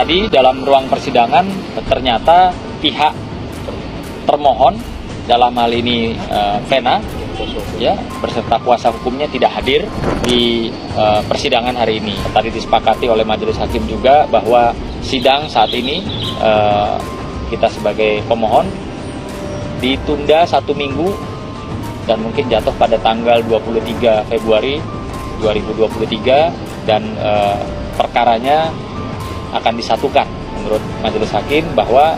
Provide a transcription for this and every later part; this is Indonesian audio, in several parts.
tadi dalam ruang persidangan ternyata pihak termohon dalam hal ini Vena ya berserta kuasa hukumnya tidak hadir di persidangan hari ini. Tadi disepakati oleh majelis hakim juga bahwa sidang saat ini kita sebagai pemohon ditunda 1 minggu dan mungkin jatuh pada tanggal 23 Februari 2023 dan perkaranya akan disatukan menurut majelis hakim bahwa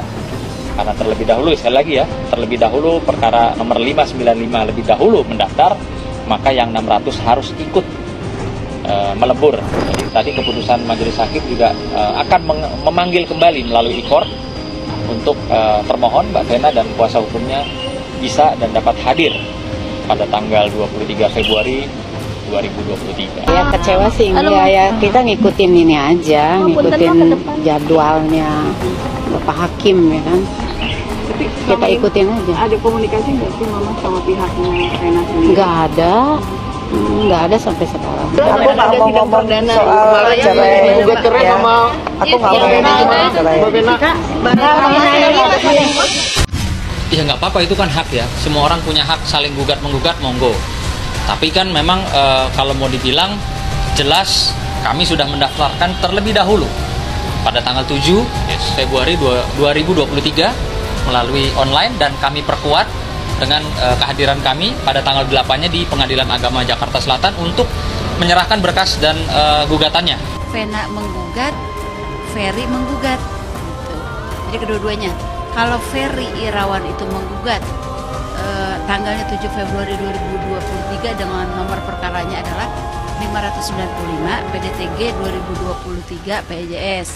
karena terlebih dahulu, sekali lagi ya, terlebih dahulu perkara nomor 595 lebih dahulu mendaftar, maka yang 600 harus ikut melebur. Jadi tadi keputusan majelis hakim juga akan memanggil kembali melalui e-court untuk termohon Mbak Vena dan kuasa hukumnya bisa dan dapat hadir pada tanggal 23 Februari 2023. Ya kecewa sih enggak ya, kita ngikutin ini aja, ngikutin jadwalnya Bapak Hakim ya kan. Tapi Kita ikutin aja. Ada komunikasi nggak sih Mama sama pihaknya Vena sendiri? Nggak ada sampai sekarang. Aku nggak mau ngomong soal cerai. Gugat cerai sama Aku nggak mau ngomong cerai. Ya nggak apa-apa, itu kan hak ya. Semua orang punya hak saling gugat menggugat, monggo. Tapi kan memang kalau mau dibilang jelas kami sudah mendaftarkan terlebih dahulu pada tanggal 7 Februari 2023 melalui online dan kami perkuat dengan kehadiran kami pada tanggal 8-nya di Pengadilan Agama Jakarta Selatan untuk menyerahkan berkas dan gugatannya. Vena menggugat, Ferry menggugat. Gitu. Jadi kedua-duanya. Kalau Ferry Irawan itu menggugat tanggalnya 7 Februari 2023 dengan nomor perkaranya adalah 595 PDTG 2023 PJS.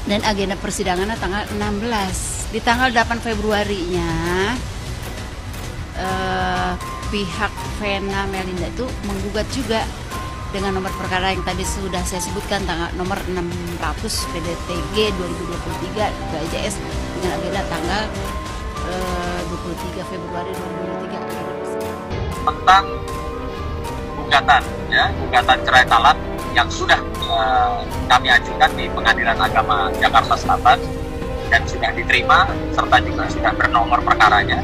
Dan agenda persidangannya tanggal 16. Di tanggal 8 Februarinya pihak Vena Melinda itu menggugat juga dengan nomor perkara yang tadi sudah saya sebutkan, tanggal nomor 600 PDTG 2023 PJS dengan agenda tanggal 23 Februari 2023 tentang gugatan ya, gugatan cerai talak yang sudah kami ajukan di Pengadilan Agama Jakarta Selatan dan sudah diterima serta juga sudah bernomor perkaranya.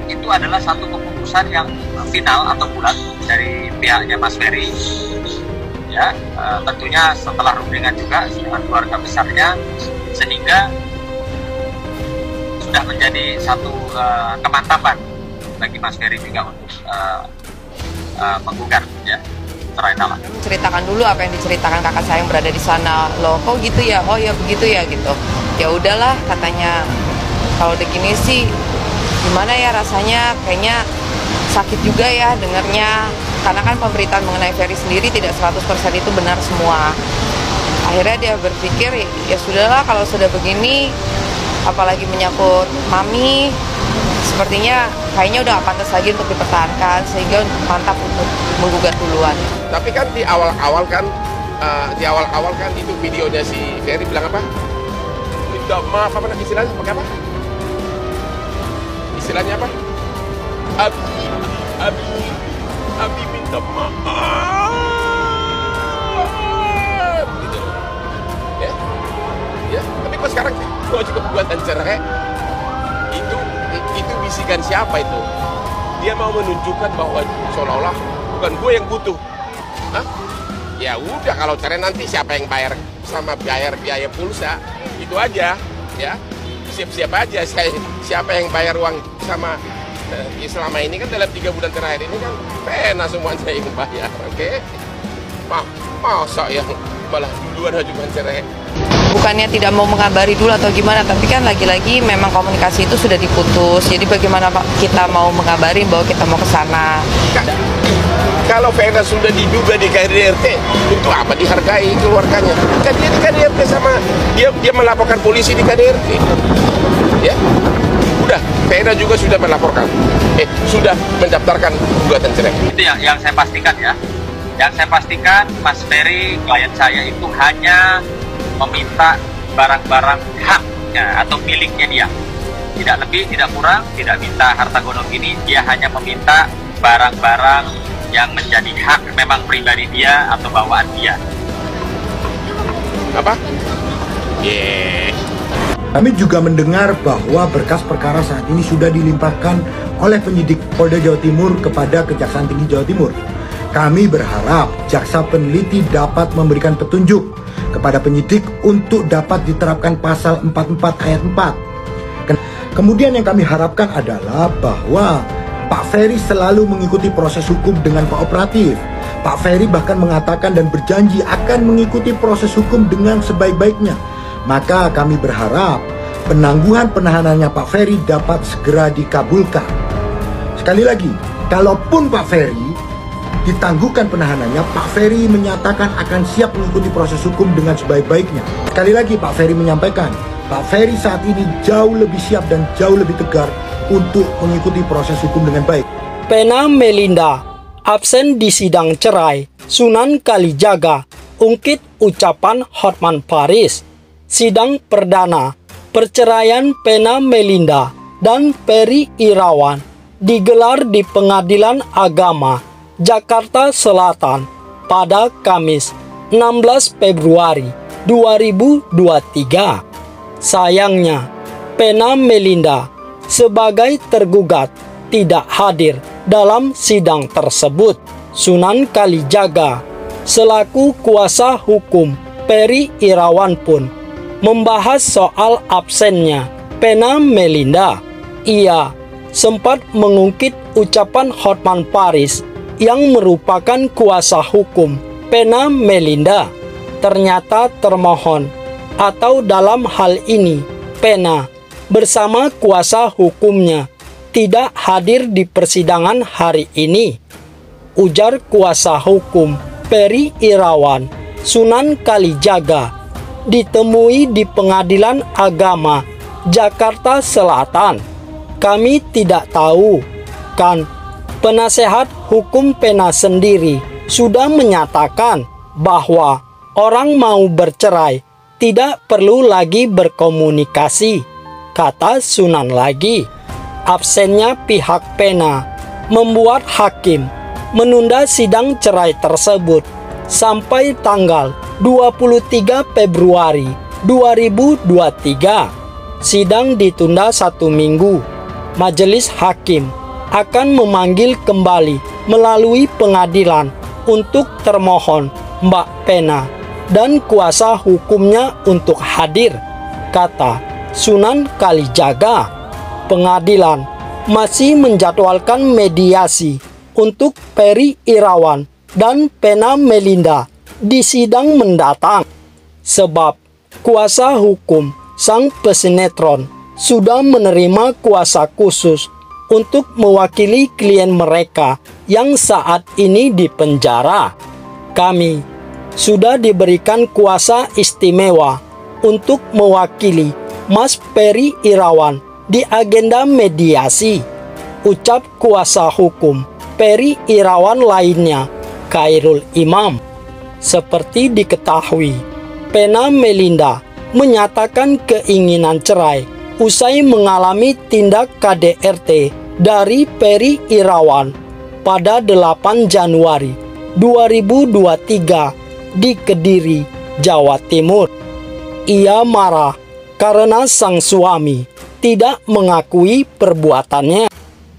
Itu adalah satu keputusan yang final atau bulat dari pihaknya Mas Ferry ya, tentunya setelah rundingan juga dengan keluarga besarnya, sehingga sudah menjadi satu kemantapan bagi Mas Ferry juga untuk menggugat ya cerai talak. Ceritakan dulu apa yang diceritakan kakak saya yang berada di sana. Loh, kok gitu ya? Oh ya begitu ya gitu. Ya udahlah katanya, kalau begini sih gimana ya rasanya, kayaknya sakit juga ya dengarnya. Karena kan pemberitaan mengenai Ferry sendiri tidak 100% itu benar semua. Akhirnya dia berpikir ya sudahlah kalau sudah begini, apalagi menyangkut mami, sepertinya kayaknya udah gak pantas lagi untuk dipertahankan, sehingga mantap untuk menggugat duluan. Tapi kan di awal-awal kan itu videonya si Ferry bilang apa? Minta maaf, apa istilahnya pakai apa? Istilahnya apa? Abi minta maaf. Gitu. Ya. Tapi kok sekarang kok juga gugatan cerai? Itu bisikan siapa itu? Dia mau menunjukkan bahwa seolah-olah bukan gue yang butuh. Hah? Ya udah, kalau cerai nanti siapa yang bayar sama biaya pulsa, itu aja ya. Siap-siap aja siapa yang bayar uang sama selama ini kan dalam 3 bulan terakhir ini kan Vena semuanya yang bayar, oke? Masa yang malah duluan ajukan cerai? Bukannya tidak mau mengabari dulu atau gimana, tapi kan lagi-lagi memang komunikasi itu sudah diputus. Jadi bagaimana kita mau mengabari bahwa kita mau ke sana? Kalau Vena sudah diduga di KDRT, untuk apa dihargai keluarganya? Kan dia di KDRT sama dia melaporkan polisi di KDRT. Ya, udah Vena juga sudah melaporkan, sudah mendaftarkan gugatan cerai. Itu yang saya pastikan ya. Yang saya pastikan Mas Ferry, klien saya itu hanya meminta barang-barang haknya atau miliknya dia. Tidak lebih, tidak kurang, tidak minta harta gonok ini. Dia hanya meminta barang-barang yang menjadi hak memang pribadi dia atau bawaan dia. apa? Yeah. Kami juga mendengar bahwa berkas perkara saat ini sudah dilimpahkan oleh penyidik Polda Jawa Timur kepada Kejaksaan Tinggi Jawa Timur. Kami berharap jaksa peneliti dapat memberikan petunjuk kepada penyidik untuk dapat diterapkan pasal 44 ayat 4. Kemudian yang kami harapkan adalah bahwa Pak Ferry selalu mengikuti proses hukum dengan kooperatif. Pak Ferry bahkan mengatakan dan berjanji akan mengikuti proses hukum dengan sebaik-baiknya. Maka kami berharap penangguhan penahanannya Pak Ferry dapat segera dikabulkan. Sekali lagi, kalaupun Pak Ferry ditangguhkan penahanannya, Pak Ferry menyatakan akan siap mengikuti proses hukum dengan sebaik-baiknya. Sekali lagi Pak Ferry menyampaikan, Pak Ferry saat ini jauh lebih siap dan jauh lebih tegar untuk mengikuti proses hukum dengan baik. Pena Melinda absen di sidang cerai Sunan Kalijaga, ungkit ucapan Hotman Paris. Sidang perdana perceraian Pena Melinda dan Ferry Irawan digelar di Pengadilan Agama Jakarta Selatan pada Kamis 16 Februari 2023. Sayangnya, Pena Melinda sebagai tergugat tidak hadir dalam sidang tersebut. Sunan Kalijaga selaku kuasa hukum Ferry Irawan pun membahas soal absennya Pena Melinda. Ia sempat mengungkit ucapan Hotman Paris yang merupakan kuasa hukum Pena Melinda. Ternyata termohon atau dalam hal ini Pena bersama kuasa hukumnya tidak hadir di persidangan hari ini. Ujar kuasa hukum Ferry Irawan, Sunan Kalijaga ditemui di Pengadilan Agama Jakarta Selatan. Kami tidak tahu, kan penasehat hukum Pena sendiri sudah menyatakan bahwa orang mau bercerai tidak perlu lagi berkomunikasi, kata Sunan lagi. Absennya pihak Pena membuat hakim menunda sidang cerai tersebut sampai tanggal 23 Februari 2023. Sidang ditunda 1 minggu. Majelis hakim akan memanggil kembali melalui pengadilan untuk termohon Mbak Pena dan kuasa hukumnya untuk hadir, kata Sunan Kalijaga. Pengadilan masih menjadwalkan mediasi untuk Ferry Irawan dan Pena Melinda di sidang mendatang, sebab kuasa hukum sang pesinetron sudah menerima kuasa khusus untuk mewakili klien mereka yang saat ini di penjara. Kami sudah diberikan kuasa istimewa untuk mewakili Mas Ferry Irawan di agenda mediasi, ucap kuasa hukum Ferry Irawan lainnya, Khairul Imam. Seperti diketahui, Pena Melinda menyatakan keinginan cerai usai mengalami tindak KDRT dari Ferry Irawan pada 8 Januari 2023 di Kediri, Jawa Timur. Ia marah karena sang suami tidak mengakui perbuatannya.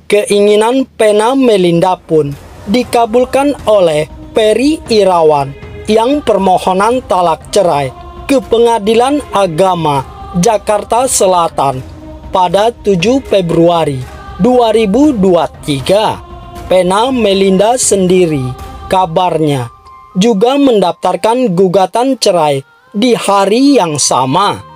Keinginan Pena Melinda pun dikabulkan oleh Ferry Irawan yang permohonan talak cerai ke Pengadilan Agama Jakarta Selatan pada 7 Februari 2023. Pena Melinda sendiri kabarnya juga mendaftarkan gugatan cerai di hari yang sama.